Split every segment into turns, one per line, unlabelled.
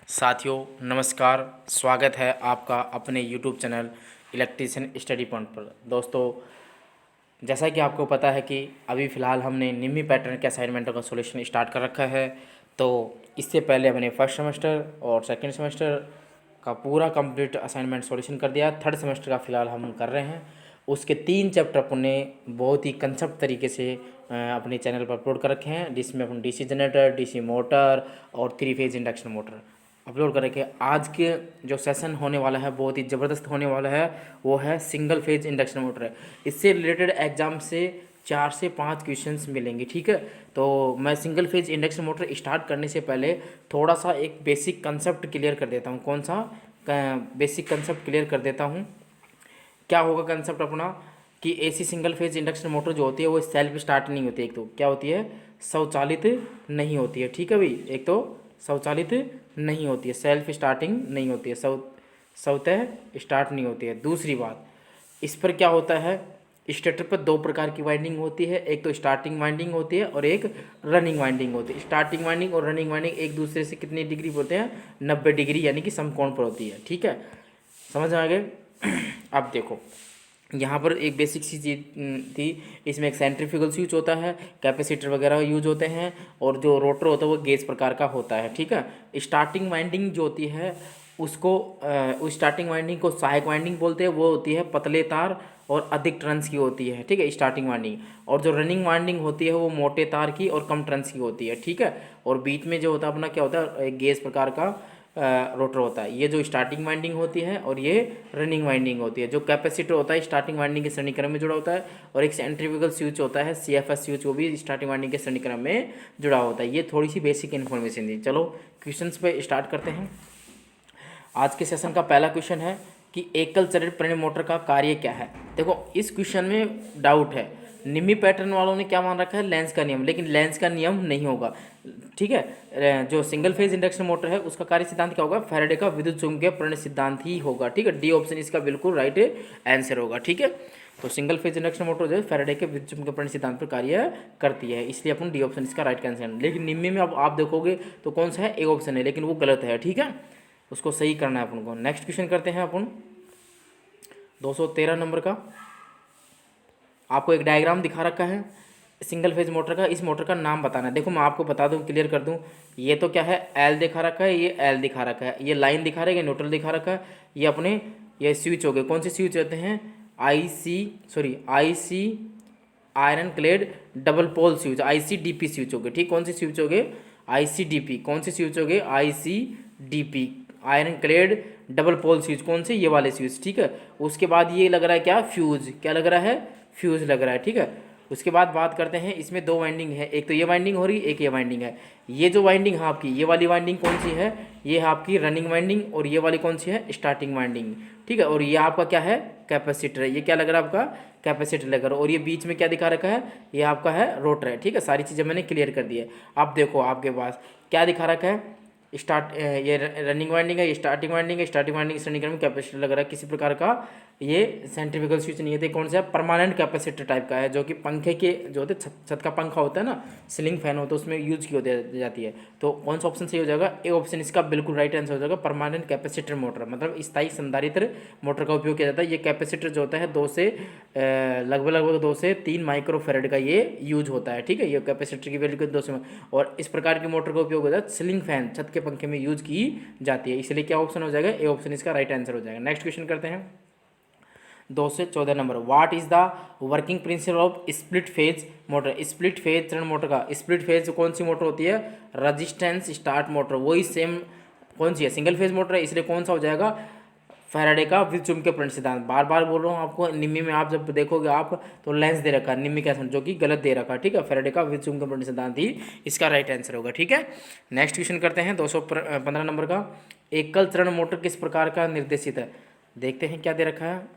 साथियों नमस्कार, स्वागत है आपका अपने YouTube channel electrician study point पर। दोस्तों, जैसा कि आपको पता है कि अभी फ़िलहाल हमने निम्मी पैटर्न के असाइनमेंटों का सॉल्यूशन स्टार्ट कर रखा है। तो इससे पहले हमने फर्स्ट सेमेस्टर और सेकंड सेमेस्टर का पूरा कंप्लीट असाइनमेंट सॉल्यूशन कर दिया। थर्ड सेमेस्टर का फ़िलहाल हम कर रहे हैं। उसके 3 चैप्टर अपन ने बहुत ही कंसेप्ट तरीके से अपने चैनल पर अपलोड कर रखे हैं, जिसमें अपन डीसी जनरेटर, डीसी मोटर और 3 फेज इंडक्शन मोटर अपलोड कर रखे हैं। आज के जो सेशन होने वाला है बहुत ही ज़बरदस्त होने वाला है, वो है सिंगल फेज इंडक्शन मोटर है। इससे रिलेटेड एग्जाम से 4 से 5 क्वेश्चंस मिलेंगे, ठीक है। तो मैं single phase induction motor start करने से पहले थोड़ा सा एक बेसिक कंसेप्ट क्लियर कर देता हूँ। कौन सा बेसिक कंसेप्ट क्लियर कर देता हूँ। क्या होगा कंसेप्ट अपना कि AC single phase induction motor जो होती है वो सेल्फ स्टार्ट नहीं होती। एक तो क्या होती है, स्वचालित नहीं होती है, ठीक है भाई। एक तो स्वचालित नहीं होती है, सेल्फ स्टार्टिंग नहीं होती है, स्वतः स्टार्ट नहीं होती है। दूसरी बात, इस पर क्या होता है, स्टेटर पर 2 प्रकार की वाइंडिंग होती है। एक तो स्टार्टिंग वाइंडिंग होती है और एक रनिंग वाइंडिंग होती है। स्टार्टिंग वाइंडिंग और रनिंग वाइंडिंग एक दूसरे से कितनी डिग्री पर होते हैं, 90 डिग्री, यानी कि समकोण पर होती है, ठीक है। समझ में आ गए। अब देखो, यहाँ पर एक बेसिक सी चीज़ थी। इसमें एक सेंट्रीफ्यूगल स्विच होता है, कैपेसिटर वगैरह यूज होते हैं, और जो रोटर होता है वो गेज प्रकार का होता है, ठीक है। स्टार्टिंग वाइंडिंग जो होती है उसको उस स्टार्टिंग वाइंडिंग को सहायक वाइंडिंग बोलते हैं। वो होती है पतले तार और अधिक टर्न्स की होती है, ठीक है, स्टार्टिंग वाइंडिंग। और जो रनिंग वाइंडिंग होती है वो मोटे तार की और कम टर्न्स की होती है, ठीक है। और बीच में जो होता है अपना क्या होता है, एक गेज प्रकार का रोटर होता है। ये जो स्टार्टिंग वाइंडिंग होती है और ये रनिंग वाइंडिंग होती है। जो कैपेसिटर होता है स्टार्टिंग वाइंडिंग के श्रेणी क्रम में जुड़ा होता है, और एक सेंट्रीफ्यूगल स्विच होता है CFS स्विच, वो भी स्टार्टिंग वाइंडिंग के श्रेणी क्रम में जुड़ा होता है। ये थोड़ी सी बेसिक इन्फॉर्मेशन थी। चलो क्वेश्चंस पे स्टार्ट करते हैं। आज के सेशन का पहला क्वेश्चन है कि एकल चरण प्रेरण मोटर का कार्य क्या है। देखो, इस क्वेश्चन में डाउट है। निम्मी पैटर्न वालों ने क्या मान रखा है, लेंस का नियम, लेकिन लेंस का नियम नहीं होगा, ठीक है। जो सिंगल फेज इंडक्शन मोटर है उसका कार्य सिद्धांत क्या होगा, फैराडे का विद्युत चुंबकीय प्रेरण सिद्धांत ही होगा, ठीक है। डी ऑप्शन इसका बिल्कुल राइट आंसर होगा, ठीक है। तो सिंगल फेज इंडक्शन मोटर जो है फैराडे के विद्युत चुंबकीय प्रेरण सिद्धांत पर कार्य करती है, इसलिए अपन डी ऑप्शन इसका राइट आंसर है। लेकिन निम्मी में अब आप देखोगे तो कौन सा है, ए ऑप्शन है, लेकिन वो गलत है, ठीक है। उसको सही करना है अपन को। नेक्स्ट क्वेश्चन करते हैं अपन 213 नंबर का। आपको एक डायग्राम दिखा रखा है सिंगल फेज मोटर का। इस मोटर का नाम बताना है। देखो, मैं आपको बता दूं, क्लियर कर दूं। ये तो क्या है, एल दिखा रखा है, ये एल दिखा रखा है, ये लाइन दिखा रहा है, ये न्यूट्रल दिखा रखा है, ये अपने ये स्विच हो गए। कौन से स्विच होते हैं, IC iron clad double pole switch, ICDP switch हो गए, ठीक। कौन से स्विच हो गए, ICDP। कौन से स्विच हो गए, ICDP, iron clad double pole switch. कौन से, ये वाले स्विच, ठीक है। उसके बाद ये लग रहा है क्या, फ्यूज, क्या लग रहा है, फ्यूज लग रहा है, ठीक है। उसके बाद बात करते हैं, इसमें 2 वाइंडिंग है, एक तो ये वाइंडिंग हो रही है, एक ये वाइंडिंग है। ये जो वाइंडिंग है आपकी, ये वाली वाइंडिंग कौन सी है, ये है आपकी रनिंग वाइंडिंग, और ये वाली कौन सी है, स्टार्टिंग वाइंडिंग, ठीक है। और ये आपका क्या है, कैपेसिटर है। ये क्या लग रहा है आपका, कैपेसिटर लग रहा है। और ये बीच में क्या दिखा रखा है, ये आपका है रोटर है, ठीक है। सारी चीज़ें मैंने क्लियर कर दी है। अब देखो आपके पास क्या दिखा रखा है, ये रनिंग वाइंडिंग है, ये स्टार्टिंग वाइंडिंग है। स्टार्टिंग वाइंडिंग श्रेणी क्रम में कैपेसिटर लग रहा है। किसी प्रकार का ये सेंट्रीफ्यूगल स्विच नहीं है। तो कौन सा है, परमानेंट कैपेसिटर टाइप का है, जो कि पंखे के जो होते छत का पंखा होता है ना, सीलिंग फैन होता है, उसमें यूज की होती जाती है। तो कौन सा ऑप्शन सही हो जाएगा, ए ऑप्शन इसका बिल्कुल राइट आंसर हो जाएगा। परमानेंट कैपेसिटर मोटर मतलब स्थायी संधारित्र मोटर का उपयोग किया जाता है। ये कैपेसिटर जो होता है लगभग 2 से 3 माइक्रोफेरेड का ये यूज होता है, ठीक है। ये कैपेसिटर की वैल्यू 2 से, और इस प्रकार की मोटर का उपयोग होता है सीलिंग फैन, छत के पंखे में यूज की जाती है। इसलिए क्या ऑप्शन हो जाएगा, ए ऑप्शन इसका राइट आंसर हो जाएगा। नेक्स्ट क्वेश्चन करते हैं 2 से 14 number. What is the working principle of split phase motor. Split phase चरण मोटर का स्प्लिट फेज कौन सी मोटर होती है, रजिस्टेंस स्टार्ट मोटर। वही सेम कौन सी है, सिंगल फेज मोटर है, इसलिए कौन सा हो जाएगा, फैराडे का विद्युत चुंबकीय प्रेरण सिद्धांत। बार बार बोल रहा हूँ आपको, निम्मी में आप जब देखोगे आप तो लेंस दे रखा है, निम्मी का जो कि गलत दे रखा है, ठीक है। फैराडे का विद्युत चुंबकीय प्रेरण सिद्धांत ही इसका राइट आंसर होगा, ठीक है। नेक्स्ट क्वेश्चन करते हैं 215 नंबर का। एकल चरण मोटर किस प्रकार का निर्देशित है। देखते हैं क्या दे रखा है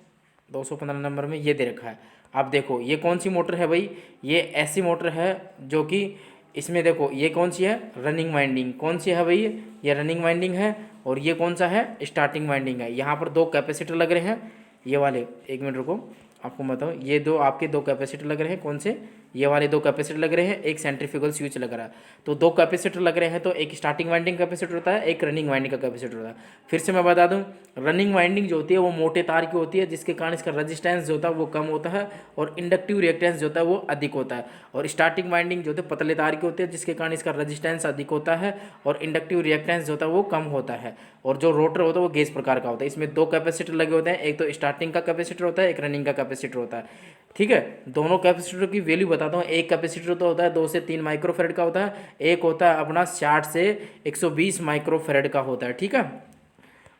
215 नंबर में, ये दे रखा है। आप देखो ये कौन सी मोटर है भाई, ये ऐसी मोटर है जो कि इसमें देखो ये कौन सी है, रनिंग वाइंडिंग। कौन सी है भाई, ये रनिंग वाइंडिंग है, और ये कौन सा है, स्टार्टिंग वाइंडिंग है। यहाँ पर 2 कैपेसिटर लग रहे हैं, ये वाले, एक मिनट रुको आपको बताऊँ, ये 2 आपके 2 कैपेसिटर लग रहे हैं। कौन से, ये वाले दो कैपेसिटर लग रहे हैं, एक सेंट्रीफ्यूगल स्विच लग रहा है। तो दो कैपेसिटर लग रहे हैं, तो एक स्टार्टिंग वाइंडिंग कैपेसिटर होता है, एक रनिंग वाइंडिंग का कैपेसिटर होता है। फिर से मैं बता दूं, रनिंग वाइंडिंग जो होती है वो मोटे तार की होती है, जिसके कारण इसका रजिस्टेंस जो होता है वो कम होता है और इंडक्टिव रिएक्टेंस जो होता है वो अधिक होता है। और स्टार्टिंग वाइंडिंग जो होती है पतले तार की होती है, जिसके कारण इसका रजिस्टेंस अधिक होता है और इंडक्टिव रिएक्टेंस जो होता है वो कम होता है। और जो रोटर होता है वो गेज प्रकार का होता है। इसमें दो कैपेसिटर लगे होते हैं, एक तो स्टार्टिंग का कैपेसिटर होता है, एक रनिंग का कैपेसिटर होता है। ठीक है, दोनों कैपेसिटर की वैल्यू बताता हूँ। एक कैपेसिटर तो होता है 2 से 3 माइक्रोफेरेड का होता है, एक होता है अपना 60 से 120 माइक्रोफेरेड का होता है। ठीक है,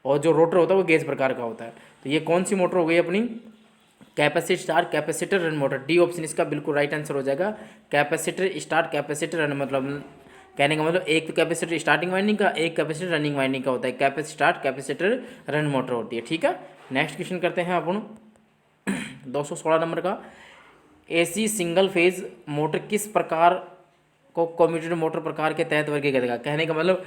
और जो रोटर होता है वो गेज प्रकार का होता है। तो ये कौन सी मोटर हो गई अपनी? Capacitor star capacitor run motor. D option इसका बिल्कुल राइट आंसर हो जाएगा। कैपेसिटर स्टार्ट कैपेसिटर रन, मतलब कहने का मतलब एक तो कैपेसिटर स्टार्टिंग वाइंडिंग का, एक कैपेसिटर रनिंग वाइंडिंग का होता है। Capacitor start capacitor run motor होती है। ठीक है, नेक्स्ट क्वेश्चन करते हैं अपन 216 नंबर का। एसी सिंगल फेज मोटर किस प्रकार को कम्यूटेटर मोटर प्रकार के तहत वर्गीकृत करेगा? कहने का मतलब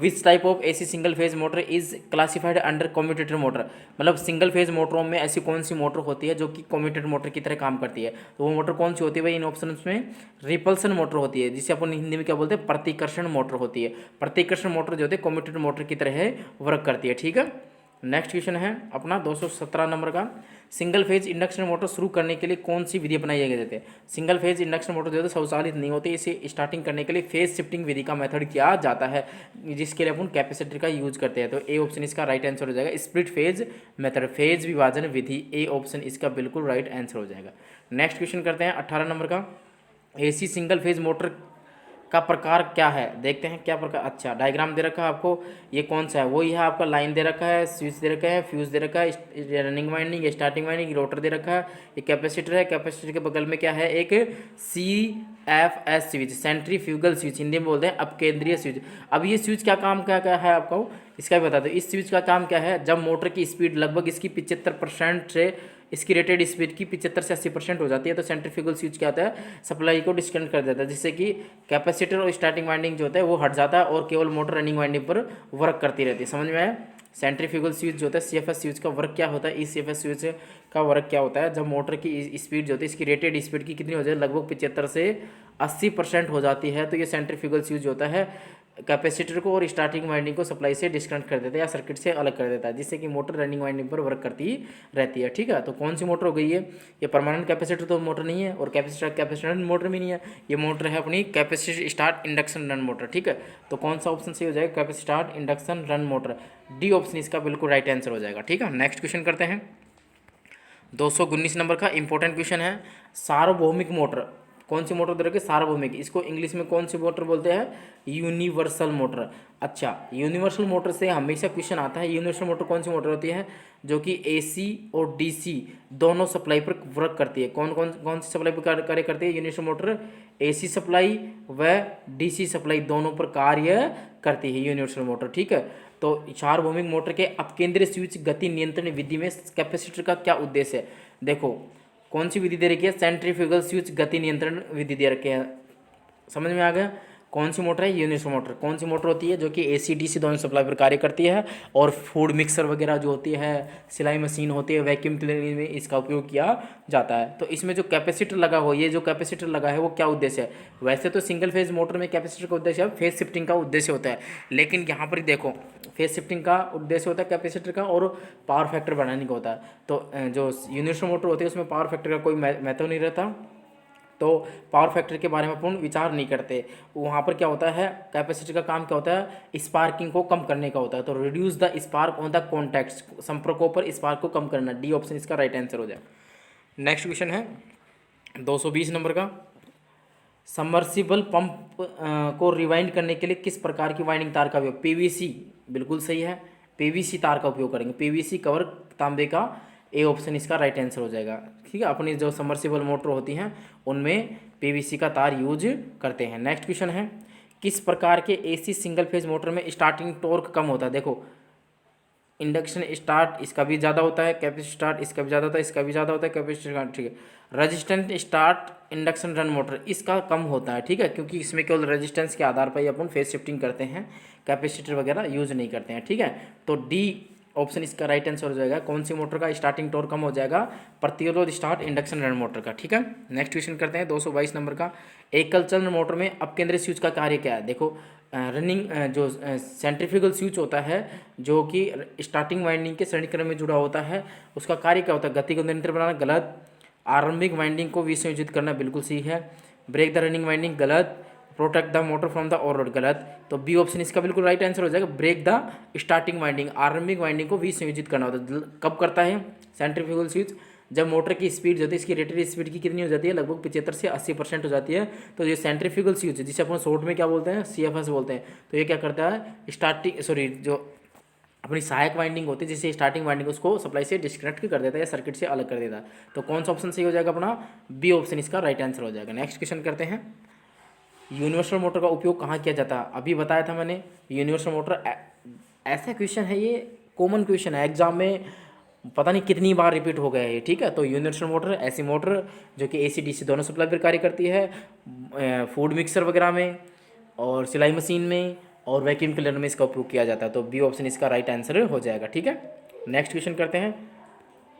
which type of AC single phase motor is classified under commutator motor. मतलब सिंगल फेज मोटरों में ऐसी कौन सी मोटर होती है जो कि कम्यूटेटर मोटर की तरह काम करती है? तो वो मोटर कौन सी होती है भाई? इन ऑप्शन में रिपल्सन मोटर होती है, जिसे अपन हिंदी में क्या बोलते हैं? प्रतिकर्षण मोटर होती है। प्रतिकर्षण मोटर जो होती है कम्यूटेटर मोटर की तरह वर्क करती है। ठीक है, नेक्स्ट क्वेश्चन है अपना 217 नंबर का। सिंगल फेज इंडक्शन मोटर शुरू करने के लिए कौन सी विधि अपनाई जाती है? सिंगल फेज इंडक्शन मोटर जो है स्वचालित नहीं होती, इसे स्टार्टिंग करने के लिए फेज शिफ्टिंग विधि का मेथड किया जाता है, जिसके लिए अपन कैपेसिटर का यूज करते हैं। तो ए ऑप्शन इसका राइट आंसर हो जाएगा। स्प्लिट फेज मेथड, फेज विभाजन विधि, ए ऑप्शन इसका बिल्कुल राइट आंसर हो जाएगा। नेक्स्ट क्वेश्चन करते हैं 18 नंबर का। एसी सिंगल फेज मोटर का प्रकार क्या है? देखते हैं क्या प्रकार। अच्छा, डायग्राम दे रखा है आपको, ये कौन सा है? वही है आपका, लाइन दे रखा है, स्विच दे रखा है, फ्यूज दे रखा है, running winding, starting winding, rotor दे रखा है, एक कैपेसिटर है, कैपेसिटर के बगल में क्या है? एक CFS switch, centrifugal switch, Hindi में बोलते हैं अपकेंद्रीय स्विच। अब ये स्विच क्या काम क्या क्या है आपको इसका भी बता दो। इस स्विच का काम क्या है? जब मोटर की स्पीड लगभग इसकी 75% से, इसकी रेटेड स्पीड की 75 से 80% हो जाती है, तो सेंट्रीफ्यूगल स्विच क्या होता है? सप्लाई को डिस्कनेक्ट कर देता है, जिससे कि कैपेसिटर और स्टार्टिंग वाइंडिंग जो होता है वो हट जाता है और केवल मोटर रनिंग वाइंडिंग पर वर्क करती रहती है। समझ में आया? सेंट्रीफ्यूगल स्विच जो होता है CFS स्विच का वर्क क्या होता है? इस CFS स्विच का वर्क क्या होता है? जब मोटर की स्पीड जो होती है, इसकी रेटेड स्पीड की कितनी हो जाए? लगभग 75 से 80% हो जाती है, तो ये सेंट्रीफ्यूगल स्विच होता है कैपेसिटर को और स्टार्टिंग वाइंडिंग को सप्लाई से डिस्कनेक्ट कर देता है या सर्किट से अलग कर देता है, जिससे कि मोटर रनिंग वाइंडिंग पर वर्क करती रहती है। ठीक है, तो कौन सी मोटर हो गई है? ये परमानेंट कैपेसिटर तो मोटर नहीं है और कैपेसिटर मोटर भी नहीं है। ये मोटर है अपनी capacitor start induction run motor. ठीक है, तो कौन सा ऑप्शन सही हो जाएगा? Capacitor start induction run motor, D option इसका बिल्कुल राइट आंसर हो जाएगा। ठीक है, नेक्स्ट क्वेश्चन करते हैं 219 नंबर का। इंपॉर्टेंट क्वेश्चन है, सार्वभौमिक मोटर। कौन सी मोटर दे रखी है? सार्वभौमिक। इसको इंग्लिश में कौन सी मोटर बोलते हैं? Universal motor. अच्छा, यूनिवर्सल मोटर से हमेशा क्वेश्चन आता है, यूनिवर्सल मोटर कौन सी मोटर होती है? जो कि AC और DC दोनों सप्लाई पर वर्क करती है। कौन कौन कौन सी सप्लाई पर कार्य करती है यूनिवर्सल मोटर? AC सप्लाई व DC सप्लाई दोनों पर कार्य करती है यूनिवर्सल मोटर। ठीक है, तो सार्वभौमिक मोटर के अपकेंद्रीय स्विच गति नियंत्रण विधि में कैपेसिटर का क्या उद्देश्य है? देखो, कौन सी विधि दे रखी है? सेंट्रीफ्यूगल स्विच गति नियंत्रण विधि दे रखे हैं। समझ में आ गया? कौन सी मोटर है? Universal motor. कौन सी मोटर होती है? जो कि AC DC दोनों सप्लाई पर कार्य करती है और फूड मिक्सर वगैरह जो होती है, सिलाई मशीन होती है, वैक्यूम क्लीनर में इसका उपयोग किया जाता है। तो इसमें जो कैपेसिटर लगा हो, ये जो कैपेसिटर लगा है वो क्या उद्देश्य है? वैसे तो सिंगल फेज मोटर में कैपेसिटर का उद्देश्य है फेज शिफ्टिंग का उद्देश्य होता है, लेकिन यहाँ पर देखो फेज शिफ्टिंग का उद्देश्य होता है कैपेसिटर का और पावर फैक्टर बढ़ाने का होता है। तो जो यूनिवर्सल मोटर होती है उसमें पावर फैक्टर का कोई महत्व नहीं रहता, तो पावर फैक्टर के बारे में अपन विचार नहीं करते। वहाँ पर क्या होता है? कैपेसिटर का काम क्या होता है? स्पार्किंग को कम करने का होता है। तो reduce the spark on the contacts, संपर्कों पर स्पार्क को कम करना, डी ऑप्शन इसका राइट आंसर हो जाए। नेक्स्ट क्वेश्चन है 220 नंबर का। सबमर्सिबल पंप को रिवाइंड करने के लिए किस प्रकार की वाइंडिंग तार का उपयोग? PVC, बिल्कुल सही है, PVC तार का उपयोग करेंगे। PVC कवर तांबे का, ए ऑप्शन इसका राइट आंसर हो जाएगा। ठीक है, अपनी जो सबमर्सिबल मोटर होती हैं उनमें PVC का तार यूज करते हैं। नेक्स्ट क्वेश्चन है, किस प्रकार के AC सिंगल फेज मोटर में स्टार्टिंग टॉर्क कम होता है? देखो, इंडक्शन स्टार्ट इसका भी ज़्यादा होता है, कैपेसिटर स्टार्ट इसका भी ज़्यादा होता है, इसका भी ज़्यादा होता है, कैपेसिटर का। ठीक है, resistant start induction run motor इसका कम होता है। ठीक है, क्योंकि इसमें केवल रेजिस्टेंस के आधार पर ही अपन फेज शिफ्टिंग करते हैं, कैपेसिटर वगैरह यूज नहीं करते हैं। ठीक है, तो डी ऑप्शन इसका राइट आंसर हो जाएगा। कौन सी मोटर का स्टार्टिंग टॉर्क कम हो जाएगा? प्रतिरोध स्टार्ट इंडक्शन रन मोटर का। ठीक है, नेक्स्ट क्वेश्चन करते हैं 222 नंबर का। एकल चरण मोटर में अपकेंद्रित स्विच का कार्य क्या है? देखो रनिंग जो सेंट्रीफ्यूगल स्विच होता है जो कि स्टार्टिंग वाइंडिंग के श्रेणीक्रम में जुड़ा होता है, उसका कार्य क्या होता है? गति को निरंतर बनाना, गलत। आरंभिक वाइंडिंग को विसंयोजित करना, बिल्कुल सही है। ब्रेक द रनिंग वाइंडिंग, गलत। Protect the motor from the overload, गलत। तो बी ऑप्शन इसका बिल्कुल राइट आंसर हो जाएगा। ब्रेक द स्टार्टिंग वाइंडिंग, आरंभिक वाइंडिंग को विसंयोजित करना होता है। कब करता है सेंट्रीफ्यूगल स्विच? जब मोटर की स्पीड जो होती है, इसकी रेटेड स्पीड की कितनी हो जाती है? लगभग 75 से 80% हो जाती है। तो ये सेंट्रीफ्यूगल स्विच है, जिसे अपन शॉर्ट में क्या बोलते हैं? CFS बोलते हैं। तो ये क्या करता है? जो अपनी सहायक वाइंडिंग होती है, जिसे स्टार्टिंग वाइंडिंग, उसको सप्लाई से डिस्कनेक्ट कर देता है या सर्किट से अलग कर देता है। तो कौन सा ऑप्शन सही हो जाएगा अपना? बी ऑप्शन इसका राइट आंसर हो जाएगा। नेक्स्ट क्वेश्चन करते हैं। यूनिवर्सल मोटर का उपयोग कहाँ किया जाता है? अभी बताया था मैंने। यूनिवर्सल मोटर ऐसा क्वेश्चन है, ये कॉमन क्वेश्चन है एग्जाम में, पता नहीं कितनी बार रिपीट हो गया है। ठीक है, तो यूनिवर्सल मोटर ऐसी मोटर जो कि AC DC दोनों सप्लाई पर कार्य करती है, फूड मिक्सर वगैरह में और सिलाई मशीन में और वैक्यूम क्लीनर में इसका उपयोग किया जाता है। तो बी ऑप्शन इसका राइट आंसर हो जाएगा। ठीक है, नेक्स्ट क्वेश्चन करते हैं।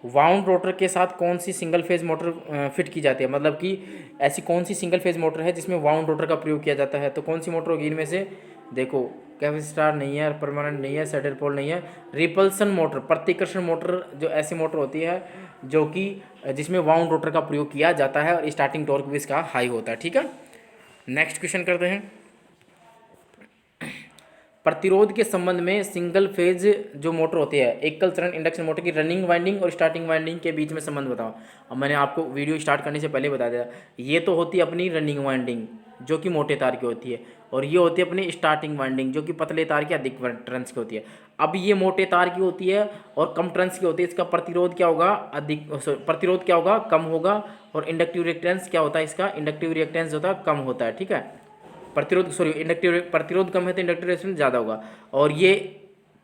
वाउंड रोटर के साथ कौन सी सिंगल फेज मोटर फिट की जाती है? मतलब कि ऐसी कौन सी सिंगल फेज मोटर है जिसमें वाउंड रोटर का प्रयोग किया जाता है? तो कौन सी मोटर होगी इनमें से? देखो, कैपेसिटर नहीं है, परमानेंट नहीं है, सैडल पोल नहीं है। रिपल्सन मोटर, प्रतिकर्षण मोटर, जो ऐसी मोटर होती है जो कि जिसमें वाउंड रोटर का प्रयोग किया जाता है और स्टार्टिंग टॉर्क भी इसका हाई होता है। ठीक है, नेक्स्ट क्वेश्चन करते हैं। प्रतिरोध के संबंध में सिंगल फेज जो मोटर होती है, एकल चरण इंडक्शन मोटर की रनिंग वाइंडिंग और स्टार्टिंग वाइंडिंग के बीच में संबंध बताओ। अब मैंने आपको वीडियो स्टार्ट करने से पहले बता दिया, ये तो होती है अपनी रनिंग वाइंडिंग जो कि मोटे तार की होती है, और ये होती है अपनी स्टार्टिंग वाइंडिंग जो कि पतले तार की अधिक टर्न्स की होती है। अब ये मोटे तार की होती है और कम टर्न्स की होती है, इसका प्रतिरोध क्या होगा? प्रतिरोध क्या होगा? कम होगा। और इंडक्टिव रिएक्टेंस क्या होता है? इसका इंडक्टिव रिएक्टेंस होता है कम होता है। ठीक है, प्रतिरोध कम है तो इंडक्टिव रिएक्टेंस ज़्यादा होगा। और ये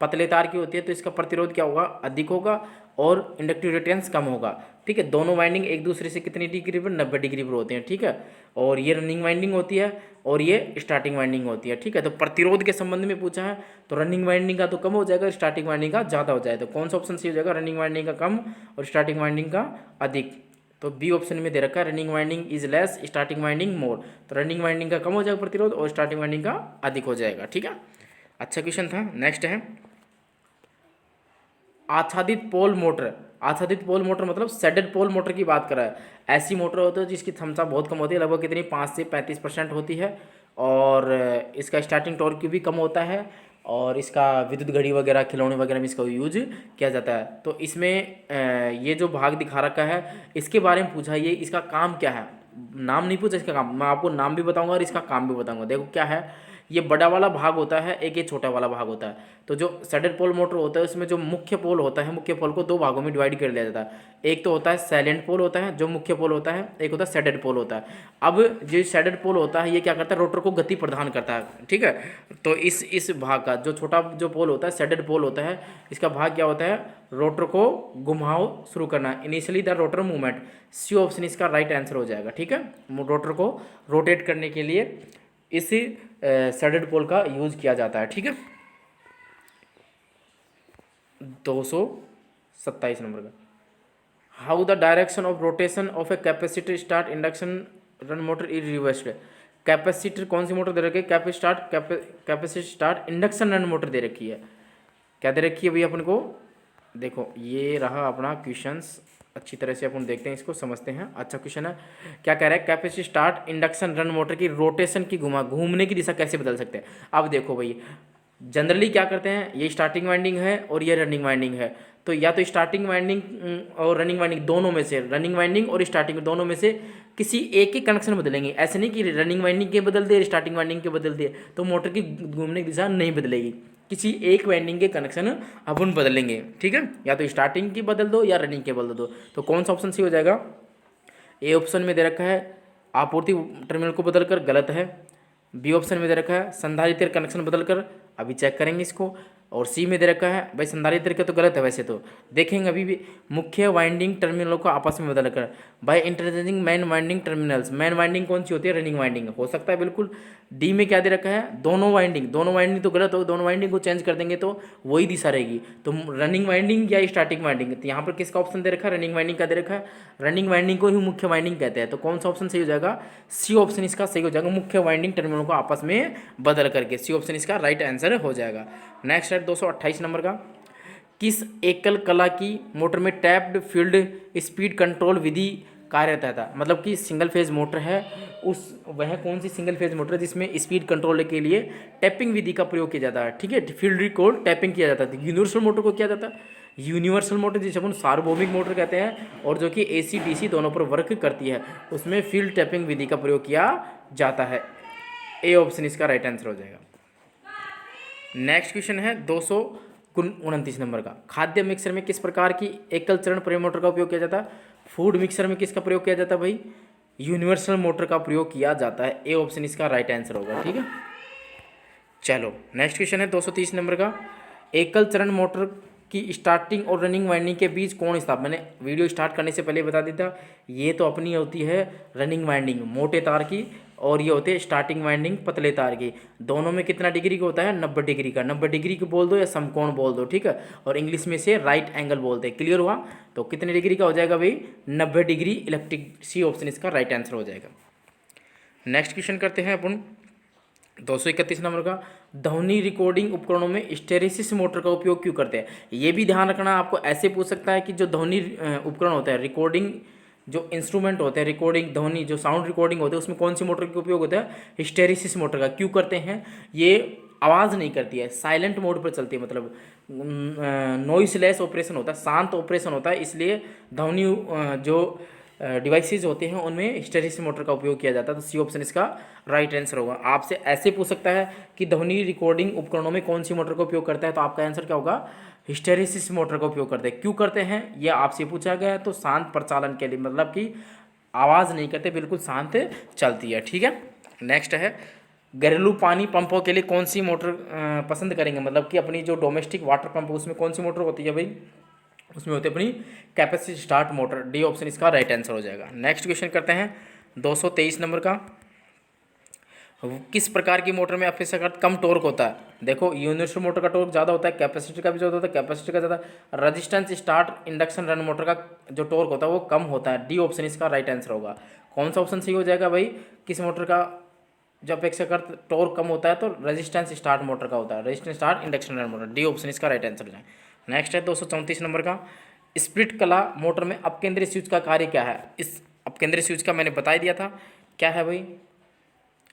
पतले तार की होती है तो इसका प्रतिरोध क्या होगा? अधिक होगा और इंडक्टिव रिएक्टेंस कम होगा। ठीक है, दोनों वाइंडिंग एक दूसरे से कितनी डिग्री पर? 90 डिग्री पर होते हैं। ठीक है, और ये रनिंग वाइंडिंग होती है और ये स्टार्टिंग वाइंडिंग होती है। ठीक है, तो प्रतिरोध के संबंध में पूछा है तो रनिंग वाइंडिंग का तो कम हो जाएगा, स्टार्टिंग वाइंडिंग का ज़्यादा हो जाएगा। तो कौन सा ऑप्शन सही हो जाएगा? रनिंग वाइंडिंग का कम और स्टार्टिंग वाइंडिंग का अधिक। तो बी ऑप्शन में दे रखा है running winding is less, starting winding more. तो रनिंग वाइंडिंग का कम हो जाएगा प्रतिरोध और स्टार्टिंग वाइंडिंग का अधिक हो जाएगा। ठीक है, अच्छा क्वेश्चन था। नेक्स्ट है आच्छादित पोल मोटर। आच्छादित पोल मोटर मतलब सेडेड पोल मोटर की बात कर रहा है। ऐसी मोटर होती है जिसकी क्षमता बहुत कम होती है, लगभग कितनी? 5 से 35% होती है, और इसका स्टार्टिंग टॉर्क भी कम होता है, और इसका विद्युत घड़ी वगैरह, खिलौने वगैरह में इसका यूज किया जाता है। तो इसमें ये जो भाग दिखा रखा है इसके बारे में पूछा, ये इसका काम क्या है? नाम नहीं पूछा इसका काम, मैं आपको नाम भी बताऊंगा और इसका काम भी बताऊंगा। देखो क्या है, ये बड़ा वाला भाग होता है, एक ये छोटा वाला भाग होता है। तो जो सैडल पोल मोटर होता है उसमें जो मुख्य पोल होता है, मुख्य पोल को दो भागों में डिवाइड कर लिया जाता है। एक तो होता है सैलेंट पोल होता है जो मुख्य पोल होता है, एक होता है सैडल पोल होता है। अब जो सैडल पोल होता है ये क्या करता है? रोटर को गति प्रदान करता है। ठीक है, तो इस भाग का जो छोटा जो पोल होता है, सैडल पोल होता है, इसका भाग क्या होता है? रोटर को घुमाव शुरू करना, initially the rotor movement. C option इसका राइट आंसर हो जाएगा। ठीक है, रोटर को रोटेट करने के लिए इस सैडल पोल का यूज किया जाता है। ठीक है, 227 नंबर का। How the direction of rotation of a capacitor start induction run motor is reversed. Capacitor कौन सी मोटर दे रखी है? Capacitor start induction run motor दे रखी है। क्या दे रखी है भैया अपन को? देखो ये रहा अपना क्वेश्चंस, अच्छी तरह से अपन देखते हैं, इसको समझते हैं। अच्छा क्वेश्चन है, क्या कह रहा है? Capacitor start induction run motor की रोटेशन की घूमने की दिशा कैसे बदल सकते हैं? अब देखो भाई, जनरली क्या करते हैं, ये स्टार्टिंग वाइंडिंग है और ये रनिंग वाइंडिंग है, तो या तो स्टार्टिंग वाइंडिंग और रनिंग वाइंडिंग दोनों में से, रनिंग वाइंडिंग और स्टार्टिंग दोनों में से किसी एक के कनेक्शन बदलेंगे। ऐसे नहीं कि रनिंग वाइंडिंग के बदल दिए, स्टार्टिंग वाइंडिंग के बदल दिए तो मोटर की घूमने की दिशा नहीं बदलेगी। किसी एक वाइंडिंग के कनेक्शन अपन बदलेंगे। ठीक है, या तो स्टार्टिंग की बदल दो या रनिंग के बदल दो। तो कौन सा ऑप्शन सही हो जाएगा? ए ऑप्शन में दे रखा है आपूर्ति टर्मिनल को बदलकर, गलत है। बी ऑप्शन में दे रखा है संधारित्र कनेक्शन बदलकर, अभी चेक करेंगे इसको। और सी में दे रखा है भाई संधारित्र तरीका, तो गलत है वैसे तो। देखेंगे अभी भी मुख्य वाइंडिंग टर्मिनलों को आपस में बदल कर भाई interchanging main winding terminals. Main winding कौन सी होती है? रनिंग वाइंडिंग हो सकता है बिल्कुल। डी में क्या दे रखा है? दोनों वाइंडिंग। दोनों वाइंडिंग तो गलत हो, दोनों वाइंडिंग को चेंज कर देंगे तो वही दिशा रहेगी। तो रनिंग वाइंडिंग या स्टार्टिंग वाइंडिंग, तो यहाँ पर किसका ऑप्शन दे रखा है? रनिंग वाइंडिंग का दे रखा है। रनिंग वाइंडिंग को ही मुख्य वाइंडिंग कहते हैं, तो कौन सा ऑप्शन सही हो जाएगा? सी ऑप्शन इसका सही हो जाएगा, मुख्य वाइंडिंग टर्मिनलों को आपस में बदल करके। सी ऑप्शन इसका राइट आंसर हो जाएगा। नेक्स्ट है 228 नंबर का, किस एकल कला की मोटर में टैप्ड फील्ड स्पीड कंट्रोल विधि कार्यरत था? मतलब कि सिंगल फेज मोटर है, उस वह कौन सी सिंगल फेज मोटर है जिसमें स्पीड कंट्रोल के लिए टैपिंग विधि का प्रयोग किया जाता है? ठीक है, फील्ड रिकॉर्ड टैपिंग किया जाता है। यूनिवर्सल मोटर को किया जाता है। यूनिवर्सल मोटर जिसे अपन सार्वभौमिक मोटर कहते हैं और जो कि AC DC दोनों पर वर्क करती है, उसमें फील्ड टैपिंग विधि का प्रयोग किया जाता है। ए ऑप्शन इसका राइट आंसर हो जाएगा। नेक्स्ट क्वेश्चन है 229 नंबर का, खाद्य मिक्सर में किस प्रकार की एकल चरण प्रेम मोटर का उपयोग किया जाता है? फूड मिक्सर में किसका प्रयोग किया जाता है भाई? यूनिवर्सल मोटर का प्रयोग किया जाता है। ए ऑप्शन इसका राइट आंसर होगा। ठीक है, चलो नेक्स्ट क्वेश्चन है 230 नंबर का, एकल चरण मोटर की स्टार्टिंग और रनिंग वाइंडिंग के बीच कौन स्थान? मैंने वीडियो स्टार्ट करने से पहले बता दिया था, ये तो अपनी होती है रनिंग वाइंडिंग मोटे तार की, और ये होते हैं स्टार्टिंग वाइंडिंग पतले तार की। दोनों में कितना डिग्री का होता है? 90 डिग्री का। 90 डिग्री को बोल दो या समकोण बोल दो, ठीक है, और इंग्लिश में से राइट एंगल बोलते हैं। क्लियर हुआ? तो कितने डिग्री का हो जाएगा भाई? 90 डिग्री इलेक्ट्रिक। सी ऑप्शन इसका राइट आंसर हो जाएगा। नेक्स्ट क्वेश्चन करते हैं अपन 231 नंबर का, ध्वनि रिकॉर्डिंग उपकरणों में स्टेरेसिस मोटर का उपयोग क्यों करते हैं? ये भी ध्यान रखना, आपको ऐसे पूछ सकता है कि जो ध्वनि उपकरण होता है, रिकॉर्डिंग जो इंस्ट्रूमेंट होते हैं, रिकॉर्डिंग ध्वनि जो साउंड रिकॉर्डिंग होते हैं, उसमें कौन सी मोटर का उपयोग होता है? हिस्टेरिसिस मोटर का। क्यों करते हैं? ये आवाज़ नहीं करती है, साइलेंट मोड पर चलती है, मतलब नॉइसलेस ऑपरेशन होता है, शांत ऑपरेशन होता है, इसलिए ध्वनि जो डिवाइसेज होते हैं उनमें हिस्टेरिसिस मोटर का उपयोग किया जाता है। तो सी ऑप्शन इसका राइट आंसर होगा। आपसे ऐसे पूछ सकता है कि ध्वनि रिकॉर्डिंग उपकरणों में कौन सी मोटर का उपयोग करता है, तो आपका आंसर क्या होगा? हिस्टेरिसिस मोटर का उपयोग करते हैं। क्यों करते हैं यह आपसे पूछा गया है, तो शांत प्रचालन के लिए, मतलब कि आवाज़ नहीं करते, बिल्कुल शांत चलती है। ठीक है, नेक्स्ट है, घरेलू पानी पंपों के लिए कौन सी मोटर पसंद करेंगे? मतलब कि अपनी जो डोमेस्टिक वाटर पंप उसमें कौन सी मोटर होती है भाई? उसमें होती है अपनी capacity start motor. D option इसका राइट आंसर हो जाएगा। नेक्स्ट क्वेश्चन करते हैं 223 नंबर का, किस प्रकार की मोटर में अपेक्षाकृत कम टॉर्क होता है? देखो, यूनिवर्सल मोटर का टॉर्क ज़्यादा होता है, कैपेसिटी का भी ज़्यादा होता है, कैपेसिटी का ज़्यादा। Resistance start induction run motor का जो टॉर्क होता है वो कम होता है। डी ऑप्शन इसका राइट आंसर होगा। कौन सा ऑप्शन सही हो जाएगा भाई? किस मोटर का जो अपेक्षाकृत टॉर्क कम होता है? तो रेजिस्टेंस स्टार्ट मोटर का होता है, resistance start induction run motor. D option इसका राइट आंसर हो जाएगा। नेक्स्ट है 234 नंबर का, स्प्लिट कला मोटर में अपकेंद्रीय स्विच का कार्य क्या है? इस अपकेंद्रीय स्विच का मैंने बता ही दिया था, क्या है भाई?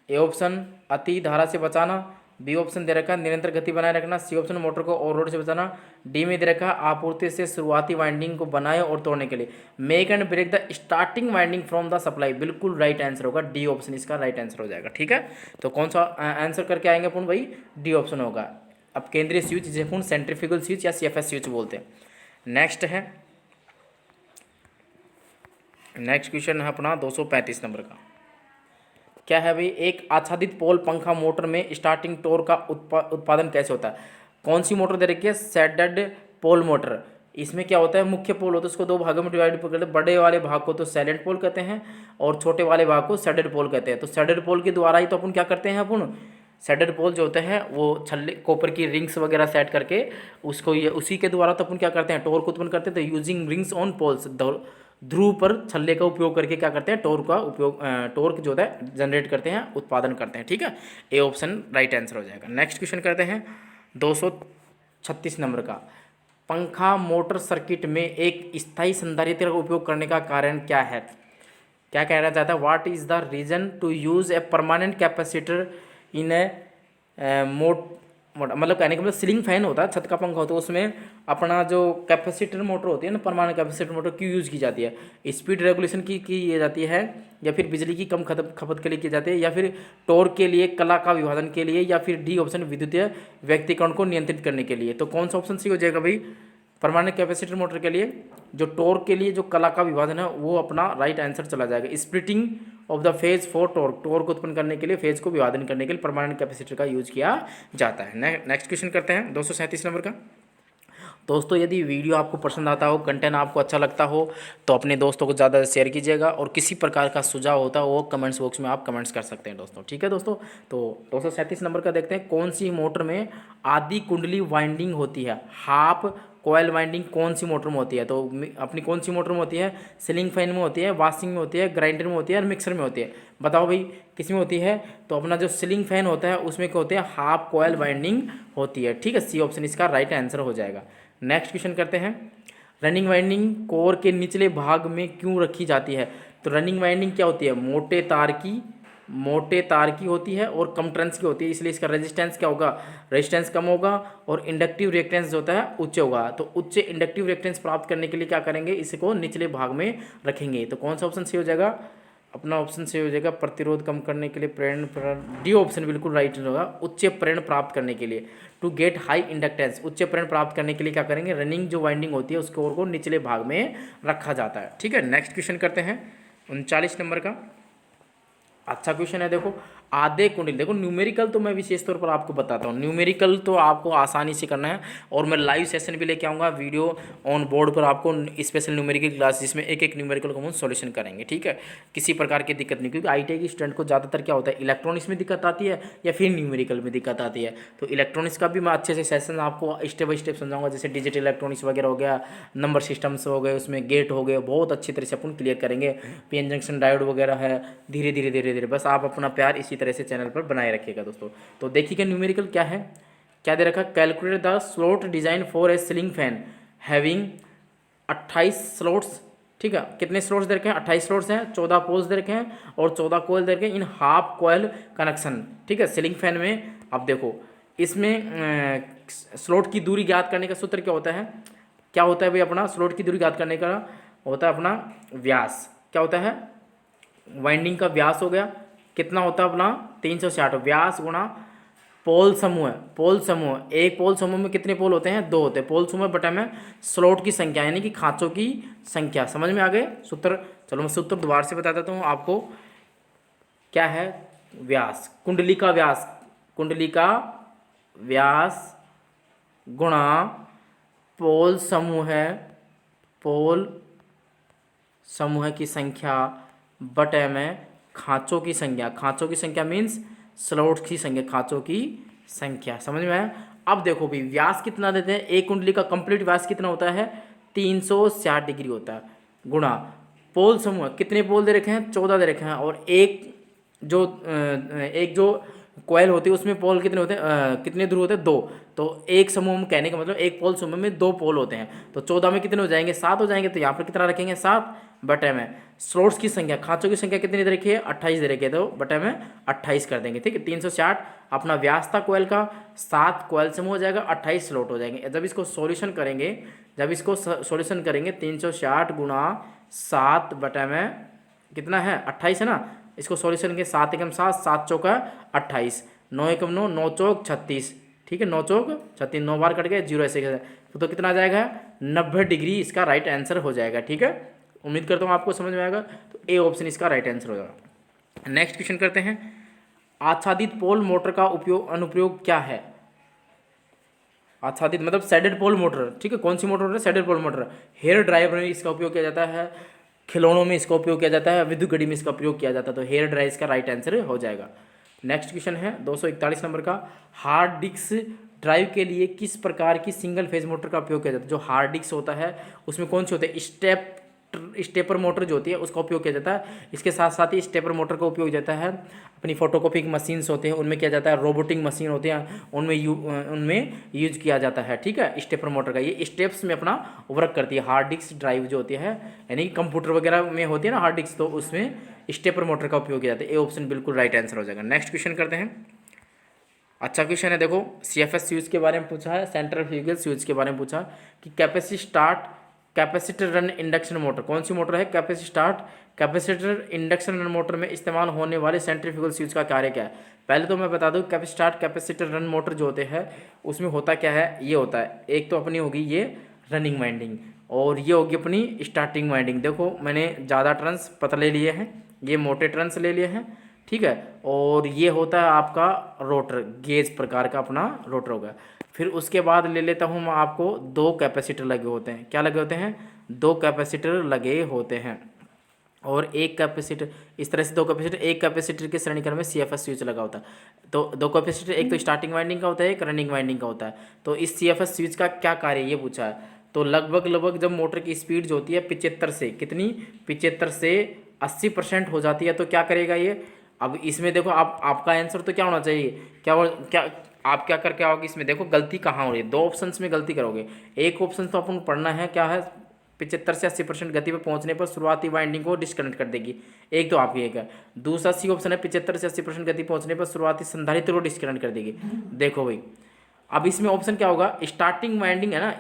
ए ऑप्शन अति धारा से बचाना, बी ऑप्शन दे रखा है निरंतर गति बनाए रखना, सी ऑप्शन मोटर को ओवरलोड से बचाना, डी में दे रखा है आपूर्ति से शुरुआती वाइंडिंग को बनाए और तोड़ने के लिए, make and break the starting winding from the supply. बिल्कुल राइट आंसर होगा, डी ऑप्शन इसका राइट आंसर हो जाएगा। ठीक है, तो कौन सा आंसर करके आएंगे अपन भाई? डी ऑप्शन होगा। अब केंद्रीय स्विच जिसे अपन सेंट्रीफ्यूगल स्विच या CFS स्विच बोलते हैं। नेक्स्ट है, नेक्स्ट क्वेश्चन है अपना 235 नंबर का, क्या है भाई? एक आच्छादित पोल पंखा मोटर में स्टार्टिंग टॉर्क का उत्पादन कैसे होता है? कौन सी मोटर दे रखी है? सैडड पोल मोटर। इसमें क्या होता है? मुख्य पोल होता है, उसको दो भागों में डिवाइड करते हैं। बड़े वाले भाग को तो साइलेंट पोल कहते हैं और छोटे वाले भाग को सैडड पोल कहते हैं। तो सैडड पोल के द्वारा ही तो अपन क्या करते हैं? अपन सैडड पोल जो होते हैं वो छल्ले कॉपर की रिंग्स वगैरह सेट करके उसको, ये उसी के द्वारा तो अपन क्या करते हैं? टॉर्क उत्पन्न करते हैं। तो यूजिंग रिंग्स ऑन पोल्स, ध्रुव पर छल्ले का उपयोग करके क्या करते हैं? टॉर्क का उपयोग, टॉर्क जो होता है जनरेट करते हैं, उत्पादन करते हैं। ठीक है, ए ऑप्शन राइट आंसर हो जाएगा। नेक्स्ट क्वेश्चन करते हैं 236 नंबर का, पंखा मोटर सर्किट में एक स्थायी संधारित्र का उपयोग करने का कारण क्या है? क्या कहना चाहता है? What is the reason to use a permanent capacitor in a मतलब कहने का मतलब सीलिंग फैन होता है, छत का पंखा होता है, उसमें अपना जो कैपेसिटर मोटर होती है ना, परमानेंट कैपेसिटर मोटर क्यों यूज़ की जाती है? स्पीड रेगुलेशन की जाती है, या फिर बिजली की कम खपत के लिए की जाती है, या फिर टॉर्क के लिए, कला का विभाजन के लिए, या फिर डी ऑप्शन विद्युतीय व्यक्तिकरण को नियंत्रित करने के लिए। तो कौन सा ऑप्शन सही हो जाएगा भाई? परमानेंट कैपेसिटर मोटर के लिए जो टॉर्क के लिए जो कला का विभाजन है वो अपना राइट आंसर चला जाएगा। Splitting of the phase for torque, torque उत्पन्न करने के लिए, फेज को विभाजन करने के लिए परमानेंट कैपेसिटर का यूज किया जाता है। नेक्स्ट क्वेश्चन करते हैं 237 नंबर का। दोस्तों यदि वीडियो आपको पसंद आता हो, कंटेंट आपको अच्छा लगता हो तो अपने दोस्तों को ज़्यादा शेयर कीजिएगा, और किसी प्रकार का सुझाव होता है वो कमेंट्स बॉक्स में आप कमेंट्स कर सकते हैं दोस्तों। ठीक है दोस्तों, तो 237 नंबर का देखते हैं। कौन सी मोटर में आधी कुंडली वाइंडिंग होती है? हाफ कोयल वाइंडिंग कौन सी मोटर में होती है? तो अपनी कौन सी मोटर में होती है? सीलिंग फैन में होती है, वॉशिंग में होती है, ग्राइंडर में होती है और मिक्सर में होती है? बताओ भाई किस में होती है? तो अपना जो सीलिंग फैन होता है उसमें क्या होती है? हाफ कोयल वाइंडिंग होती है। ठीक है, सी ऑप्शन इसका राइट आंसर हो जाएगा। नेक्स्ट क्वेश्चन करते हैं। रनिंग वाइंडिंग कोर के निचले भाग में क्यों रखी जाती है? तो रनिंग वाइंडिंग क्या होती है? मोटे तार की होती है और कम टर्न्स की होती है, इसलिए इसका रेजिस्टेंस क्या होगा? रेजिस्टेंस कम होगा और इंडक्टिव रिएक्टेंस जो होता है उच्च होगा। तो उच्च इंडक्टिव रिएक्टेंस प्राप्त करने के लिए क्या करेंगे? इसको निचले भाग में रखेंगे। तो कौन सा ऑप्शन सही हो जाएगा? अपना ऑप्शन सही हो जाएगा प्रतिरोध कम करने के लिए, प्रेरण, डी ऑप्शन बिल्कुल राइट होगा। उच्च प्रेरण प्राप्त करने के लिए, टू गेट हाई इंडक्टेंस, उच्च प्रेरण प्राप्त करने के लिए क्या करेंगे? रनिंग जो वाइंडिंग होती है उसके ओर को निचले भाग में रखा जाता है। ठीक है, नेक्स्ट क्वेश्चन करते हैं 39 नंबर का। अच्छा क्वेश्चन है, देखो आधे कुंडली, देखो न्यूमेरिकल तो मैं विशेष तौर पर आपको बताता हूँ, न्यूमेरिकल तो आपको आसानी से करना है, और मैं लाइव सेशन भी लेके आऊँगा वीडियो ऑन बोर्ड पर आपको स्पेशल न्यूमेरिकल क्लास, जिसमें एक एक न्यूमेरिकल को हम सॉल्यूशन करेंगे। ठीक है, किसी प्रकार की दिक्कत नहीं, क्योंकि ITI के स्टूडेंट को ज़्यादातर क्या होता है, इलेक्ट्रॉनिक्स में दिक्कत आती है या फिर न्यूमेरिकल में दिक्कत आती है। तो इलेक्ट्रॉनिक्स का भी मैं अच्छे से सेशन आपको स्टेप बाई स्टेप समझाऊंगा, जैसे डिजिटल इलेक्ट्रॉनिक्स वगैरह हो गया, नंबर सिस्टम्स हो गए, उसमें गेट हो गए, बहुत अच्छी तरह से अपन क्लियर करेंगे। PN जंक्शन डायोड वगैरह है, धीरे धीरे धीरे धीरे, बस आप अपना प्यार इसी तरह से चैनल पर बनाए रखिएगा दोस्तों। तो देखिएगा न्यूमेरिकल क्या है, क्या दे रखा? Calculate the slot design for a ceiling fan having 28 slots. ठीक है, कितने स्लॉट्स दे रखे हैं? 28 स्लॉट्स हैं, 14 पोल्स दे रखे हैं और 14 कोयल दे रखे हैं इन हाफ कोयल कनेक्शन। ठीक है, सीलिंग फैन में अब देखो इसमें स्लॉट की दूरी ज्ञात करने का सूत्र क्या होता है? क्या होता है भाई? अपना स्लॉट की दूरी ज्ञात करने का होता है अपना व्यास। क्या होता है? वाइंडिंग का व्यास हो गया, कितना होता है अपना? 360 व्यास गुणा पोल समूह। पोल समूह, एक पोल समूह में कितने पोल होते हैं? 2 होते हैं। पोल समूह बटा में स्लॉट की संख्या, यानी कि खांचों की संख्या। समझ में आ गए सूत्र? चलो मैं सूत्र दोबारा से बता देता हूँ आपको। क्या है? व्यास, कुंडली का व्यास, कुंडली का व्यास गुणा पोल समूह, पोल समूह की संख्या बटे में खांचों की संख्या। खांचों की संख्या मीन्स स्लॉट की संख्या, खांचों की संख्या। समझ में आया? अब देखो भाई व्यास कितना देते हैं? एक कुंडली का कंप्लीट व्यास कितना होता है? 360 डिग्री होता है, गुणा पोल समूह, कितने पोल दे रखे हैं? 14 दे रखे हैं, और एक जो कोयल होती है उसमें पोल कितने होते हैं? कितने ध्रुव होते हैं? 2। तो एक समूह में, कहने का मतलब एक पोल समूह में 2 पोल होते हैं, तो 14 में कितने हो जाएंगे? 7 हो जाएंगे। तो यहाँ पर कितना रखेंगे? 7 बटे में स्लॉट्स की संख्या, खांचों की संख्या कितनी दे रखी है? 28 दे रखी है, तो बटे में 28 कर देंगे। ठीक है, 360 अपना व्यास था कोयल का, 7 कोयल समूह हो जाएगा, 28 स्लॉट हो जाएंगे। जब इसको सॉल्यूशन करेंगे, 360 गुणा 7 बटे में कितना है? 28 है ना। इसको सॉल्यूशन के 7 एकम 7, 7 चौका 28, 9 एकम 9, 9 चौक 36। ठीक है, 9 चौक 36, 9 बार कट गए, 0 ऐसे तो कितना आ जाएगा? 90 डिग्री इसका राइट आंसर हो जाएगा। ठीक है, उम्मीद करता हूँ आपको समझ में आएगा। तो ए ऑप्शन इसका राइट आंसर हो जाएगा। नेक्स्ट क्वेश्चन करते हैं। आच्छादित पोल मोटर का अनुप्रयोग क्या है? आच्छादित मतलब सैडेड पोल मोटर। ठीक है, कौन सी मोटर है? Shaded pole motor. Hair dryer में इसका उपयोग किया जाता है, खिलौनों में इसका उपयोग किया जाता है, विद्युत घड़ी में इसका उपयोग किया जाता है। तो हेयर ड्रायर इसका राइट आंसर हो जाएगा। नेक्स्ट क्वेश्चन है 241 नंबर का। हार्ड डिस्क ड्राइव के लिए किस प्रकार की सिंगल फेज मोटर का उपयोग किया जाता है? जो हार्ड डिस्क होता है उसमें कौन से होते हैं? स्टेपर मोटर जो होती है उसका उपयोग किया जाता है। इसके साथ साथ ही स्टेपर मोटर का उपयोग जाता है अपनी फोटोकॉपी की मशीन्स होते हैं उनमें किया जाता है, रोबोटिक मशीन होते हैं उनमें यूज किया जाता है। ठीक है, स्टेपर मोटर का ये स्टेप्स में अपना वर्क करती है। हार्ड डिस्क ड्राइव जो होती है, यानी कि कंप्यूटर वगैरह में होती है ना हार्ड डिस्क, तो उसमें स्टेपर मोटर का उपयोग किया जाता है। ये ऑप्शन बिल्कुल राइट आंसर हो जाएगा। नेक्स्ट क्वेश्चन करते हैं। अच्छा क्वेश्चन है, देखो CFS स्विच के बारे में पूछा है, सेंट्रल फ्यूगल स्विच के बारे में पूछा कि कैपेसिटर रन इंडक्शन मोटर कौन सी मोटर है? कैपेसिटर इंडक्शन रन मोटर में इस्तेमाल होने वाले सेंट्रीफ्यूगल स्विच का कार्य क्या है? पहले तो मैं बता दूं कैपेसिटर रन मोटर जो होते हैं उसमें होता क्या है? ये होता है, एक तो अपनी होगी ये रनिंग वाइंडिंग, और ये होगी अपनी स्टार्टिंग वाइंडिंग। देखो मैंने ज़्यादा टर्न्स पतले लिए हैं, ये मोटे टर्न्स ले लिए हैं, ठीक है। और ये होता है आपका रोटर, गेज प्रकार का अपना रोटर होगा। फिर उसके बाद ले लेता हूँ मैं आपको, दो कैपेसिटर लगे होते हैं। क्या लगे होते हैं? दो कैपेसिटर लगे होते हैं। और एक कैपेसिटर, इस तरह से दो कैपेसिटर, एक कैपेसिटर के श्रेणी क्रम में CFS स्विच लगा होता है। तो दो कैपेसिटर, एक तो स्टार्टिंग वाइंडिंग का होता है, एक रनिंग वाइंडिंग का होता है। तो इस CFS स्विच का क्या कार्य है ये पूछा है। तो लगभग जब मोटर की स्पीड जो होती है 75 से, कितनी, 75 से 80% हो जाती है, तो क्या करेगा ये। अब इसमें देखो आपका आंसर तो क्या होना चाहिए, क्या आप क्या करके आओगे इसमें, देखो गलती कहाँ हो रही है। दो ऑप्शंस में गलती करोगे। एक ऑप्शन तो अपन पढ़ना है, क्या है, 75 से 80% गति पर पहुंचने पर शुरुआती वाइंडिंग को डिस्कनेक्ट कर देगी। एक तो आपकी एक है। दूसरा सी ऑप्शन है, 75 से 80% गति पहुंचने पर शुरुआती संधारित्र को डिस्कनेक्ट कर देगी। देखो भाई, अब इसमें ऑप्शन क्या होगा, स्टार्टिंग वाइंडिंग है ना,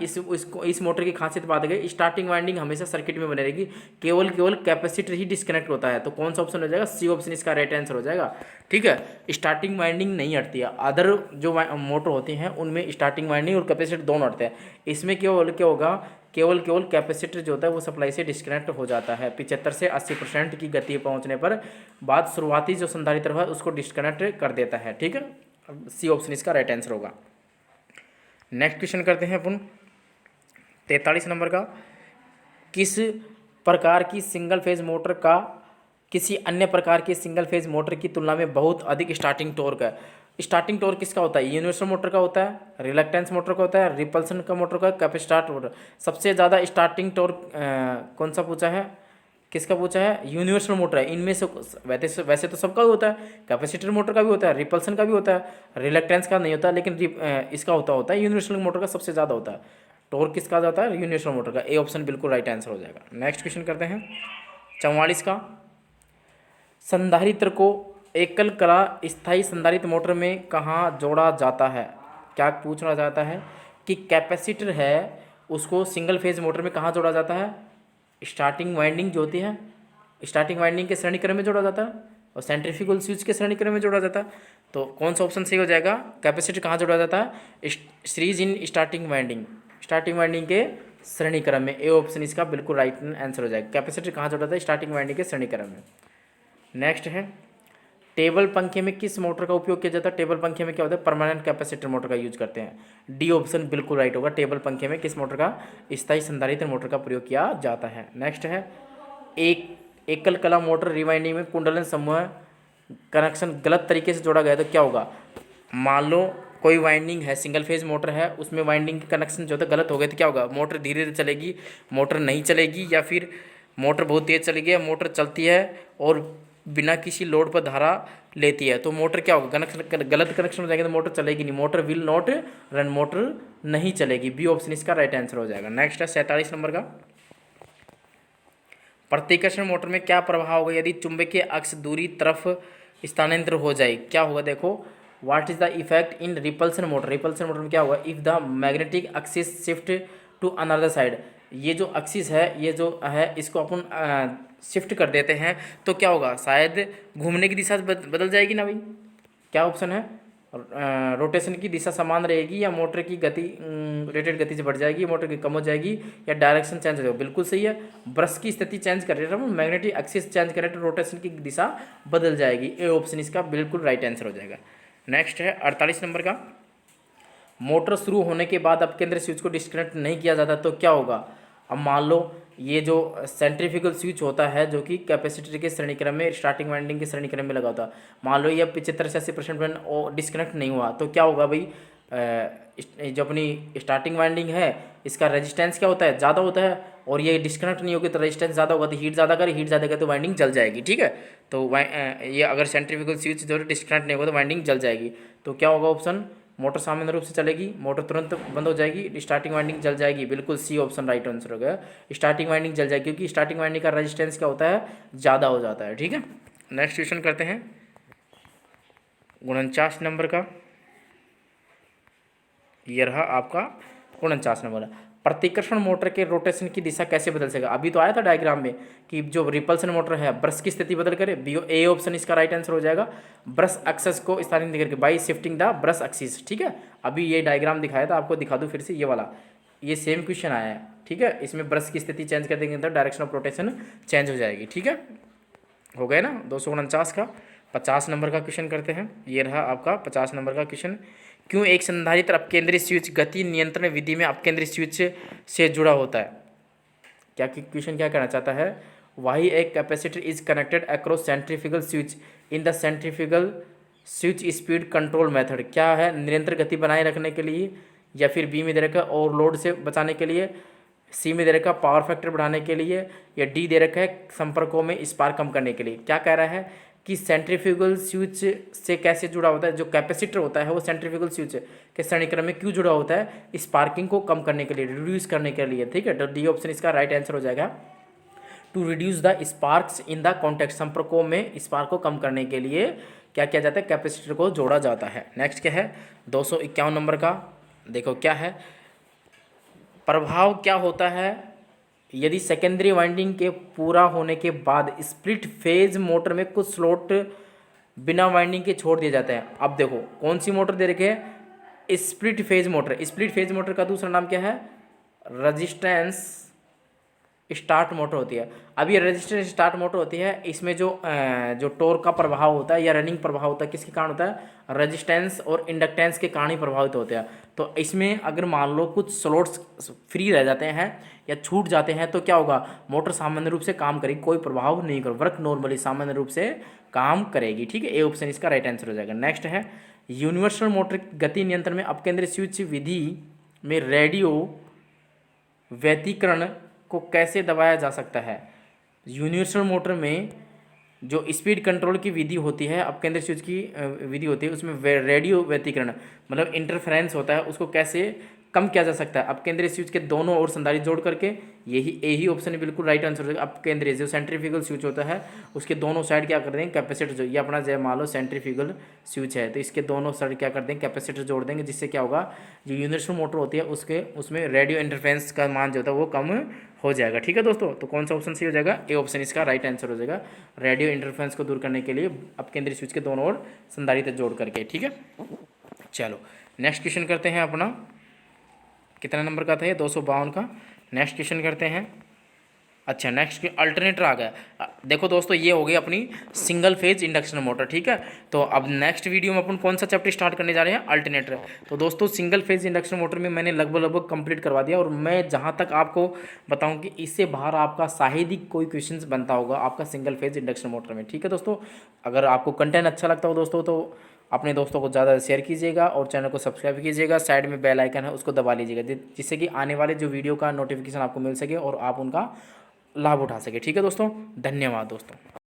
इस मोटर की खासियत बात है, स्टार्टिंग वाइंडिंग हमेशा सर्किट में बने रहेगी, केवल कैपेसिटर ही डिस्कनेक्ट होता है। तो कौन सा ऑप्शन हो जाएगा, सी ऑप्शन इसका राइट आंसर हो जाएगा, ठीक है। स्टार्टिंग वाइंडिंग नहीं हटती है, अदर जो मोटर होती हैं उनमें स्टार्टिंग वाइंडिंग और कैपेसिटर दोनों हटते हैं। इसमें केवल क्या होगा, केवल कैपेसिटर जो होता है वो सप्लाई से डिस्कनेक्ट हो जाता है 75 से 80% की गति पहुंचने पर बाद शुरुआती जो संधारित्र है उसको डिस्कनेक्ट कर देता है, ठीक है। सी ऑप्शन इसका राइट आंसर होगा। नेक्स्ट क्वेश्चन करते हैं अपन 43 नंबर का। किस प्रकार की सिंगल फेज मोटर का किसी अन्य प्रकार की सिंगल फेज मोटर की तुलना में बहुत अधिक स्टार्टिंग टॉर्क है। स्टार्टिंग टॉर्क किसका होता है, यूनिवर्सल मोटर का होता है, रिलक्टेंस मोटर का होता है, रिपल्सन का मोटर का, कैपेसिटर मोटर। सबसे ज़्यादा स्टार्टिंग टॉर्क कौन सा पूछा है, किसका पूछा है, यूनिवर्सल मोटर है। इनमें से वैसे तो सबका भी होता है, कैपेसिटर मोटर का भी होता है, रिपल्सन का भी होता है, रिलक्टेंस का नहीं होता, लेकिन इसका होता है यूनिवर्सल मोटर का सबसे ज़्यादा होता है। टॉर्क किसका जाता है, यूनिवर्सल मोटर का। ए ऑप्शन बिल्कुल राइट आंसर हो जाएगा। नेक्स्ट क्वेश्चन करते हैं 44 का। संधारित्र को एकल कला स्थायी संधारित्र मोटर में कहाँ जोड़ा जाता है। क्या पूछना चाहता है कि कैपेसिटर है उसको सिंगल फेज मोटर में कहाँ जोड़ा जाता है, स्टार्टिंग वाइंडिंग जो होती है, स्टार्टिंग वाइंडिंग के श्रेणी क्रम में जोड़ा जाता है, और सेंट्रीफ्यूगल स्विच के श्रेणी क्रम में जोड़ा जाता है। तो कौन सा ऑप्शन सही हो जाएगा, कैपेसिटर कहाँ जोड़ा जाता है, series in starting winding, starting winding के श्रेणी क्रम में। ए ऑप्शन इसका बिल्कुल राइट आंसर हो जाएगा। कैपेसिटर कहाँ जोड़ा जाता है, स्टार्टिंग वाइंडिंग के श्रेणी क्रम में। नेक्स्ट है, टेबल पंखे में किस मोटर का उपयोग किया जाता है। टेबल पंखे में क्या होता है, परमानेंट कैपेसिटर मोटर का यूज करते हैं। डी ऑप्शन बिल्कुल राइट होगा। टेबल पंखे में किस मोटर का, स्थायी संधारित्र मोटर का प्रयोग किया जाता है। नेक्स्ट है, एक एकल कला मोटर रिवाइंडिंग में कुंडलन समूह कनेक्शन गलत तरीके से जोड़ा गया तो क्या होगा। मान लो कोई वाइंडिंग है, सिंगल फेज मोटर है, उसमें वाइंडिंग के कनेक्शन जो है गलत हो गए तो क्या होगा, मोटर धीरे धीरे चलेगी, मोटर नहीं चलेगी, या फिर मोटर बहुत तेज चलेगी, या मोटर चलती है और बिना किसी लोड पर धारा लेती है तो मोटर क्या होगा, कनेक्शन गलत कनेक्शन हो जाएगा तो मोटर चलेगी नहीं, motor will not run, motor नहीं चलेगी। बी ऑप्शन इसका राइट आंसर हो जाएगा। नेक्स्ट है 47 नंबर का। प्रतिकर्षण मोटर में क्या प्रभाव होगा यदि चुंबकीय अक्ष दूरी तरफ स्थानांतरित हो जाए। क्या होगा, देखो what is the effect in repulsion motor. Repulsion motor में क्या होगा, if the magnetic axis shift to another side. ये जो एक्सिस है, ये जो है, इसको अपन शिफ्ट कर देते हैं तो क्या होगा, शायद घूमने की दिशा बदल जाएगी ना भाई। क्या ऑप्शन है, रोटेशन की दिशा समान रहेगी, या मोटर की गति रेटेड गति से बढ़ जाएगी, मोटर की कम हो जाएगी, या डायरेक्शन चेंज हो जाएगा। बिल्कुल सही है, ब्रश की स्थिति चेंज कर रहे हैं, मैग्नेटिक एक्सिस चेंज कर रहे हैं तो रोटेशन की दिशा बदल जाएगी। ए ऑप्शन इसका बिल्कुल राइट आंसर हो जाएगा। नेक्स्ट है 48 नंबर का। मोटर शुरू होने के बाद अब केंद्र स्विच को डिस्कनेक्ट नहीं किया जाता तो क्या होगा। अब मान लो ये जो सेंट्रीफ्यूगल स्विच होता है जो कि कैपेसिटर के श्रेणी क्रम में, स्टार्टिंग वाइंडिंग के श्रेणी क्रम में लगा होता है, मान लो ये 75 से 80% डिस्कनेक्ट नहीं हुआ तो क्या होगा भाई, जो अपनी स्टार्टिंग वाइंडिंग है इसका रेजिस्टेंस क्या होता है, ज़्यादा होता है, और ये डिस्कनेक्ट नहीं होगी तो रेजिस्टेंस ज़्यादा होगा तो हीट ज़्यादा करे, हीट ज़्यादा करे तो वाइंडिंग जल जाएगी, ठीक है। तो ये अगर सेंट्रीफ्यूगल स्विच जो डिस्कनेक्ट नहीं होगा तो वाइंडिंग जल जाएगी। तो क्या होगा ऑप्शन, मोटर सामान्य रूप से चलेगी, मोटर तुरंत बंद हो जाएगी, स्टार्टिंग वाइंडिंग जल जाएगी। बिल्कुल सी ऑप्शन राइट आंसर हो गया। स्टार्टिंग वाइंडिंग जल जाएगी क्योंकि स्टार्टिंग वाइंडिंग का रेजिस्टेंस क्या होता है, ज़्यादा हो जाता है, ठीक है। नेक्स्ट क्वेश्चन करते हैं 49 नंबर का। ये रहा आपका 49 नंबर। प्रतिकर्षण मोटर के रोटेशन की दिशा कैसे बदल सकेगा। अभी तो आया था डायग्राम में कि जो रिपल्सन मोटर है ब्रश की स्थिति बदल करे, बी ए ऑप्शन इसका राइट आंसर हो जाएगा। ब्रश एक्सेस को स्थानांतरित करके by shifting the brush axis, ठीक है। अभी ये डायग्राम दिखाया था, आपको दिखा दूं फिर से ये वाला। ये सेम क्वेश्चन आया है, ठीक है। इसमें ब्रश की स्थिति चेंज कर देंगे तो डायरेक्शन ऑफ रोटेशन चेंज हो जाएगी, ठीक है। हो गए ना 249 का। 50 नंबर का क्वेश्चन करते हैं। ये रहा आपका 50 नंबर का क्वेश्चन। क्यों एक संधारित्र अपकेंद्री स्विच गति नियंत्रण विधि में अपकेंद्री स्विच से जुड़ा होता है? क्या क्वेश्चन क्या कहना चाहता है? वाई एक capacitor is connected across centrifugal switch in the centrifugal switch speed control method. क्या है? निरंतर गति बनाए रखने के लिए, या फिर बी में दे रखा है ओवरलोड से बचाने के लिए, सी में दे रखा है पावर फैक्टर बढ़ाने के लिए, या डी दे रखा है संपर्कों में स्पार्क कम करने के लिए। क्या कह रहा है कि सेंट्रीफ्यूगल स्विच से कैसे जुड़ा होता है? जो कैपेसिटर होता है वो सेंट्रीफ्यूगल स्विच के श्रेणीक्रम में क्यों जुड़ा होता है? स्पार्किंग को कम करने के लिए, रिड्यूस करने के लिए, ठीक है। तो डी ऑप्शन इसका राइट आंसर हो जाएगा। To reduce the sparks in the contact, संपर्कों में स्पार्क को कम करने के लिए क्या किया जाता है? कैपेसिटर को जोड़ा जाता है। नेक्स्ट क्या है 251 नंबर का, देखो क्या है। प्रभाव क्या होता है यदि सेकेंडरी वाइंडिंग के पूरा होने के बाद स्प्लिट फेज मोटर में कुछ स्लॉट बिना वाइंडिंग के छोड़ दिए जाते हैं? अब देखो कौन सी मोटर दे रखे है? Split phase motor. Split phase motor का दूसरा नाम क्या है? रेजिस्टेंस स्टार्ट मोटर होती है। अब ये रेजिस्टेंस स्टार्ट मोटर होती है, इसमें जो टॉर्क का प्रभाव होता है या रनिंग प्रभाव होता है, किसके कारण होता है? रेजिस्टेंस और इंडक्टेंस के कारण ही प्रभावित होते हैं। तो इसमें अगर मान लो कुछ स्लॉट्स फ्री रह जाते हैं या छूट जाते हैं तो क्या होगा? मोटर सामान्य रूप से काम करेगी, कोई प्रभाव नहीं कर, वर्क नॉर्मली सामान्य रूप से काम करेगी, ठीक है। ए ऑप्शन इसका राइट आंसर हो जाएगा। नेक्स्ट है यूनिवर्सल मोटर गति नियंत्रण में अपकेंद्री स्विच विधि में रेडियो व्यतिकरण को कैसे दबाया जा सकता है? यूनिवर्सल मोटर में जो स्पीड कंट्रोल की विधि होती है, अपकेंद्री स्विच की विधि होती है, उसमें रेडियो व्यतिकरण मतलब इंटरफेरेंस होता है, उसको कैसे कम किया जा सकता है? अपकेंद्री स्विच के दोनों ओर संधारित्र जोड़ करके। यही ऑप्शन बिल्कुल राइट आंसर हो जाएगा। अपकेंद्री जो सेंट्रीफ्यूगल स्विच होता है उसके दोनों साइड क्या कर देंगे? कैपेसिटर जो ये अपना जय मान लो सेंट्रीफ्यूगल स्विच है तो इसके दोनों साइड क्या कर देंगे? कैपेसिटर जोड़ देंगे, जिससे क्या होगा? जो यूनिवर्सल मोटर होती है उसमें रेडियो इंटरफेरेंस का मान जो होता है वो कम हो जाएगा, ठीक है दोस्तों। तो कौन सा ऑप्शन सही हो जाएगा? ए ऑप्शन इसका राइट आंसर हो जाएगा। रेडियो इंटरफेरेंस को दूर करने के लिए अपकेंद्री स्विच के दोनों ओर संधारित्र जोड़ करके, ठीक है। चलो नेक्स्ट क्वेश्चन करते हैं अपना। कितना नंबर का था ये? 252 का। नेक्स्ट क्वेश्चन करते हैं। अच्छा नेक्स्ट अल्टरनेटर आ गया। देखो दोस्तों ये हो गई अपनी सिंगल फेज इंडक्शन मोटर, ठीक है। तो अब नेक्स्ट वीडियो में अपन कौन सा चैप्टर स्टार्ट करने जा रहे हैं? अल्टरनेटर। तो दोस्तों सिंगल फेज इंडक्शन मोटर में मैंने लगभग कंप्लीट करवा दिया, और मैं जहाँ तक आपको बताऊँ कि इससे बाहर आपका साहित्यिक कोई क्वेश्चन बनता होगा आपका सिंगल फेज इंडक्शन मोटर में, ठीक है दोस्तों। अगर आपको कंटेंट अच्छा लगता हो दोस्तों तो अपने दोस्तों को ज़्यादा शेयर कीजिएगा और चैनल को सब्सक्राइब कीजिएगा। साइड में बेल आइकन है उसको दबा लीजिएगा, जिससे कि आने वाले जो वीडियो का नोटिफिकेशन आपको मिल सके और आप उनका लाभ उठा सके, ठीक है दोस्तों। धन्यवाद दोस्तों।